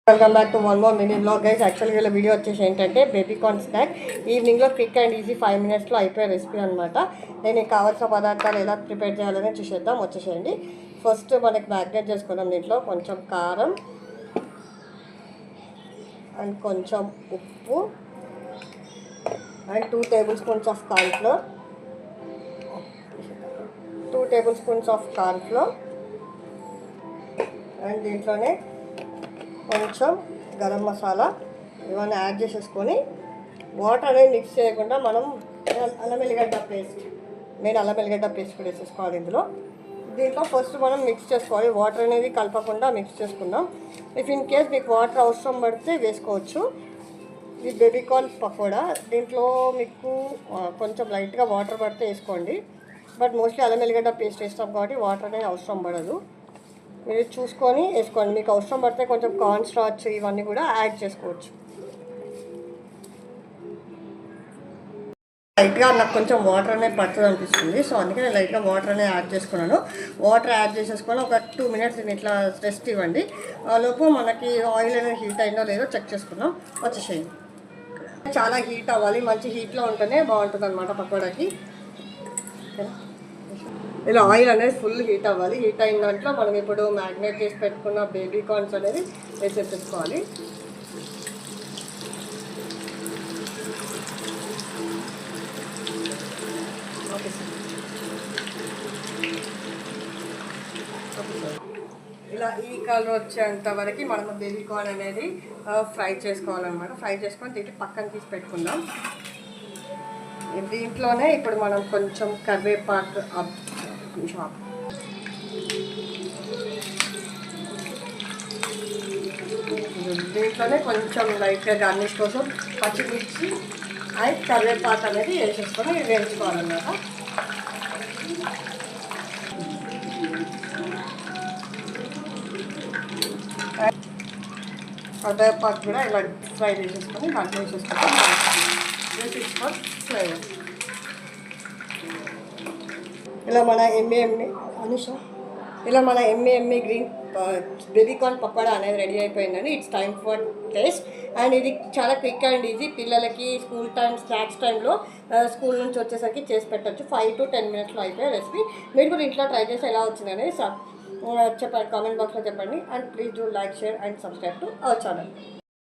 Welcome back to one more mini blog guys. యాక్చువల్గా ఇలా video వచ్చేసి ఏంటంటే బేబీకార్న్ స్నాక్ ఈవినింగ్లో క్విక్ అండ్ ఈజీ 5 minutesలో అయిపోయే రెసిపీ అనమాట. నేను కావాల్సిన పదార్థాలు ఎలా ప్రిపేర్ చేయాలని చూసేద్దాం, వచ్చేసేయండి. ఫస్ట్ మనకి మ్యాగ్నేట్ చేసుకుందాం. దీంట్లో కొంచెం కారం అండ్ కొంచెం ఉప్పు and 2 tablespoons of cornflour, 2 tablespoons of cornflour and దీంట్లోనే కొంచెం గరం మసాలా ఇవన్నీ యాడ్ చేసేసుకొని వాటర్ అనేది మిక్స్ చేయకుండా మనం అల్లం వెల్లిగడ్డ పేస్ట్, అల్లం వెల్లిగడ్డ పేస్ట్ కూడా వేసేసుకోవాలి దీంట్లో ఫస్ట్ మనం మిక్స్ చేసుకోవాలి. వాటర్ అనేది కలపకుండా మిక్స్ చేసుకుందాం. ఇఫ్ ఇన్ కేస్ మీకు వాటర్ అవసరం పడితే వేసుకోవచ్చు. ఇది బేబీకార్న్ పకోడా. దీంట్లో మీకు కొంచెం లైట్గా వాటర్ పడితే వేసుకోండి, బట్ మోస్ట్లీ అల్లం వెల్లిగడ్డ పేస్ట్ వేస్తాం కాబట్టి వాటర్ అనేది అవసరం పడదు. మీరు చూసుకొని వేసుకోండి. మీకు అవసరం పడితే కొంచెం కార్న్ స్టార్చ్ ఇవన్నీ కూడా యాడ్ చేసుకోవచ్చు. లైట్గా నాకు కొంచెం వాటర్ అనేది పడుతుంది అనిపిస్తుంది, సో అందుకే నేను లైట్గా వాటర్ అనేది యాడ్ చేసుకున్నాను. వాటర్ యాడ్ చేసేసుకొని ఒక 2 minutes ఇట్లా రెస్ట్ ఇవ్వండి. లోపు మనకి ఆయిల్ అనేది హీట్ అయిందో లేదో చెక్ చేసుకుందాం, వచ్చేసేయండి. చాలా హీట్ అవ్వాలి, మంచి హీట్లో ఉంటేనే బాగుంటుంది అనమాట పకోడాకి. ఇలా ఆయిల్ అనేది ఫుల్ హీట్ అవ్వాలి. హీట్ అయిన దాంట్లో మనం ఇప్పుడు మ్యాగ్నేట్ చేసి పెట్టుకున్న బేబీకార్న్స్ అనేది వేసేసుకోవాలి. ఓకే సార్, ఇలా ఈ కలర్ వచ్చేంత వరకు మనం బేబీకార్న్ అనేది ఫ్రై చేసుకోవాలన్నమాట. ఫ్రై చేసుకొని దీన్ని పక్కన తీసి పెట్టుకుందాం. దీంట్లోనే ఇప్పుడు మనం కొంచెం కరివేపాకు దీంట్లోనే కొంచెం లైట్గా గార్నిష్ కోసం పచ్చిమిర్చి అండ్ కరివేపాకు అనేది వేసేసుకొని వేయించుకోవాలన్నమాట. కరివేపాకు కూడా ఇలా ఫ్రై చేసేసుకొని దాంట్లో వేసేసుకుంటాం. ఫ్లేవర్ ఇలా మన ఎమ్మె గ్రీన్ బేబీకార్న్ పకోడా అనేది రెడీ అయిపోయిందండి. It's time for taste. And ఇది చాలా క్విక్ అండ్ ఈజీ. పిల్లలకి స్కూల్ టైం స్నాక్స్ టైంలో స్కూల్ నుంచి వచ్చేసరికి చేసి పెట్టచ్చు. 5 to 10 minutesలో అయిపోయే రెసిపీ. మీరు కూడా ఇంట్లో ట్రై చేసి ఎలా వచ్చిందని చెప్పండి, కామెంట్ బాక్స్లో చెప్పండి. And please do like, share and subscribe to our channel.